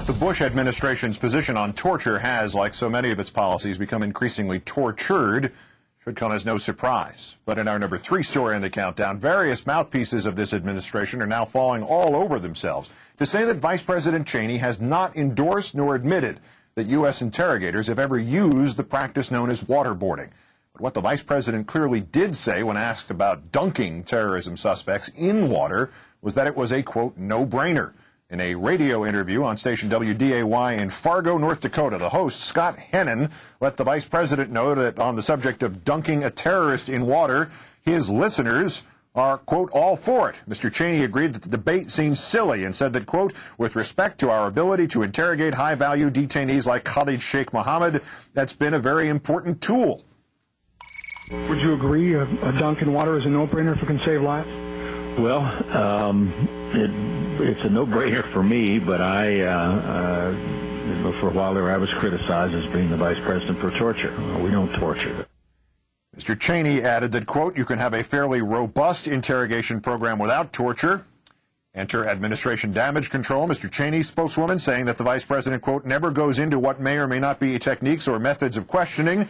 The Bush administration's position on torture has, like so many of its policies, become increasingly tortured. Should come as no surprise. But in our number 3 story in the countdown, various mouthpieces of this administration are now falling all over themselves to say that Vice President Cheney has not endorsed nor admitted that U.S. interrogators have ever used the practice known as waterboarding. But what the Vice President clearly did say when asked about dunking terrorism suspects in water was that it was a, quote, no-brainer. In a radio interview on station WDAY in Fargo, North Dakota, the host, Scott Hennon, let the Vice President know that on the subject of dunking a terrorist in water, his listeners are, quote, all for it. Mr. Cheney agreed that the debate seems silly and said that, quote, with respect to our ability to interrogate high-value detainees like Khalid Sheikh Mohammed, that's been a very important tool. Would you agree a dunk in water is a no-brainer if it can save lives? Well, it's a no-brainer for me, but for a while there I was criticized as being the vice president for torture. We don't torture. Mr. Cheney added that, quote, you can have a fairly robust interrogation program without torture. Enter administration damage control. Mr. Cheney's spokeswoman saying that the vice president, quote, never goes into what may or may not be techniques or methods of questioning.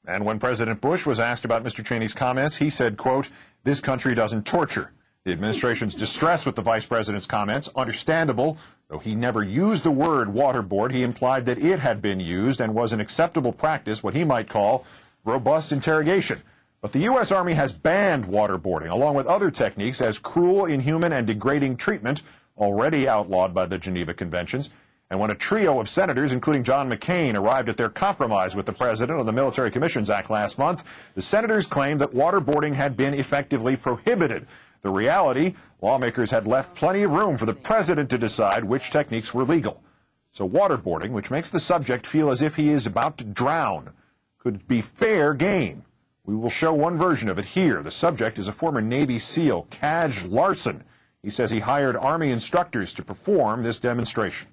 And when President Bush was asked about Mr. Cheney's comments, he said, quote, this country doesn't torture. The administration's distress with the vice president's comments, understandable. Though he never used the word waterboard, he implied that it had been used and was an acceptable practice, what he might call robust interrogation. But the U.S. Army has banned waterboarding, along with other techniques, as cruel, inhuman, and degrading treatment, already outlawed by the Geneva Conventions. And when a trio of senators, including John McCain, arrived at their compromise with the president on the Military Commissions Act last month, the senators claimed that waterboarding had been effectively prohibited. The reality, lawmakers had left plenty of room for the president to decide which techniques were legal. So waterboarding, which makes the subject feel as if he is about to drown, could be fair game. We will show one version of it here. The subject is a former Navy SEAL, Kaj Larson. He says he hired Army instructors to perform this demonstration.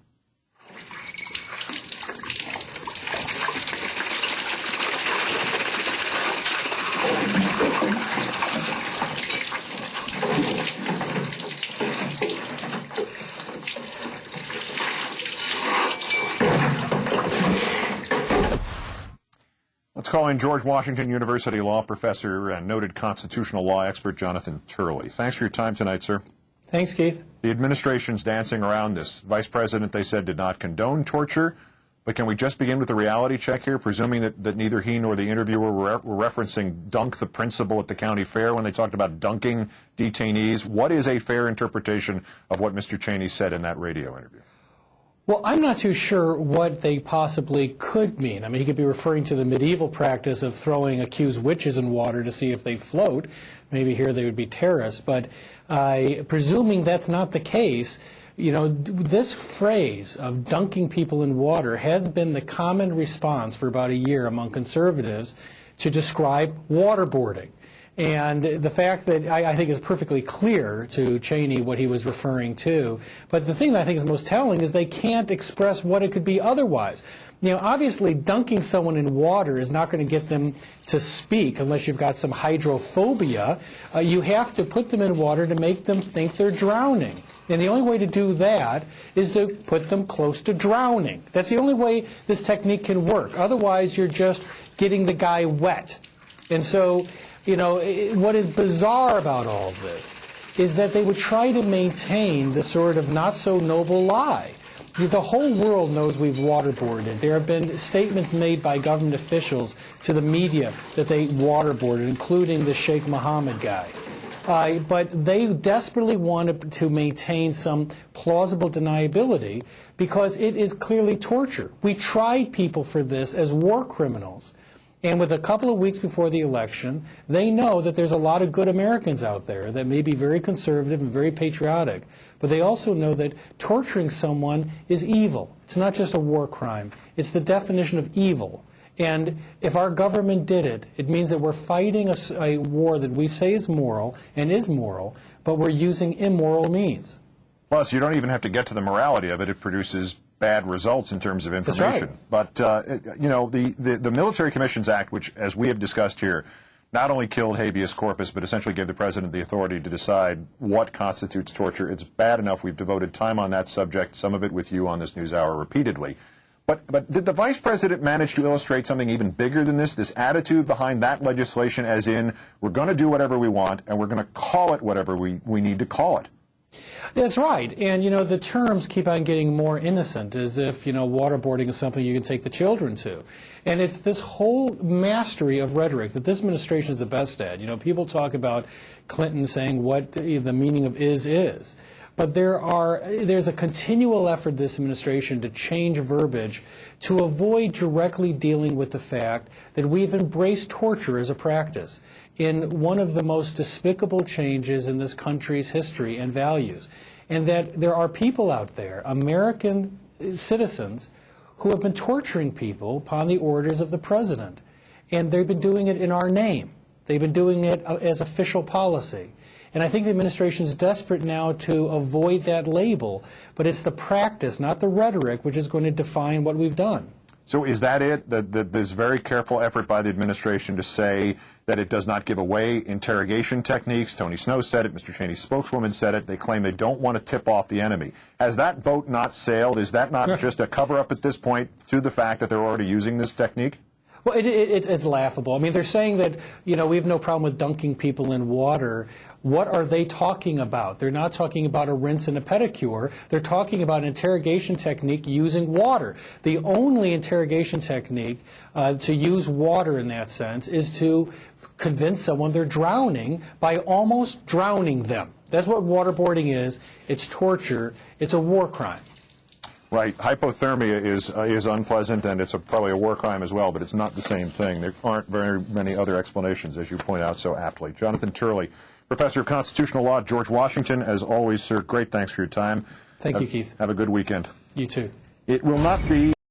Let's call in George Washington University law professor and noted constitutional law expert Jonathan Turley. Thanks for your time tonight, sir. Thanks, Keith. The administration's dancing around this. Vice President, they said, did not condone torture. But can we just begin with the reality check here, presuming that neither he nor the interviewer were referencing dunk the principal at the county fair when they talked about dunking detainees? What is a fair interpretation of what Mr. Cheney said in that radio interview? Well, I'm not too sure what they possibly could mean. I mean, he could be referring to the medieval practice of throwing accused witches in water to see if they float. Maybe here they would be terrorists. But presuming that's not the case, you know, this phrase of dunking people in water has been the common response for about a year among conservatives to describe waterboarding. And the fact that I think is perfectly clear to Cheney what he was referring to. But the thing that I think is most telling is they can't express what it could be otherwise. You know, obviously dunking someone in water is not going to get them to speak unless you've got some hydrophobia. You have to put them in water to make them think they're drowning. And the only way to do that is to put them close to drowning. That's the only way this technique can work. Otherwise, you're just getting the guy wet. And so, you know, what is bizarre about all of this is that they would try to maintain the sort of not-so-noble lie. The whole world knows we've waterboarded. There have been statements made by government officials to the media that they waterboarded, including the Sheikh Mohammed guy. But they desperately wanted to maintain some plausible deniability because it is clearly torture. We tried people for this as war criminals. And with a couple of weeks before the election, they know that there's a lot of good Americans out there that may be very conservative and very patriotic. But they also know that torturing someone is evil. It's not just a war crime. It's the definition of evil. And if our government did it, it means that we're fighting a war that we say is moral and is moral, but we're using immoral means. Plus, you don't even have to get to the morality of it. It produces bad results in terms of information. That's right. But, you know, the Military Commissions Act, which, as we have discussed here, not only killed habeas corpus, but essentially gave the president the authority to decide what constitutes torture. It's bad enough we've devoted time on that subject, some of it with you on this NewsHour repeatedly. But did the vice president manage to illustrate something even bigger than this attitude behind that legislation, as in, we're going to do whatever we want, and we're going to call it whatever we need to call it? That's right. And, the terms keep on getting more innocent, as if, waterboarding is something you can take the children to. And it's this whole mastery of rhetoric that this administration is the best at. People talk about Clinton saying what the meaning of is. But there's a continual effort this administration to change verbiage to avoid directly dealing with the fact that we've embraced torture as a practice in one of the most despicable changes in this country's history and values. And that there are people out there, American citizens, who have been torturing people upon the orders of the president. And they've been doing it in our name. They've been doing it as official policy. And I think the administration is desperate now to avoid that label, but it's the practice, not the rhetoric, which is going to define what we've done. So is that it, that this very careful effort by the administration to say that it does not give away interrogation techniques? Tony Snow said it, Mr. Cheney's spokeswoman said it. They claim they don't want to tip off the enemy. Has that boat not sailed? Is that not just a cover-up at this point through the fact that they're already using this technique? Well, it's laughable. I mean, they're saying that, we have no problem with dunking people in water. What are they talking about? They're not talking about a rinse and a pedicure. They're talking about an interrogation technique using water. The only interrogation technique to use water in that sense is to convince someone they're drowning by almost drowning them. That's what waterboarding is. It's torture. It's a war crime. Right. Hypothermia is unpleasant, and it's probably a war crime as well, but it's not the same thing. There aren't very many other explanations, as you point out so aptly. Jonathan Turley, Professor of Constitutional Law at George Washington. As always, sir, great thanks for your time. Thank you, Keith. Have a good weekend. You too. It will not be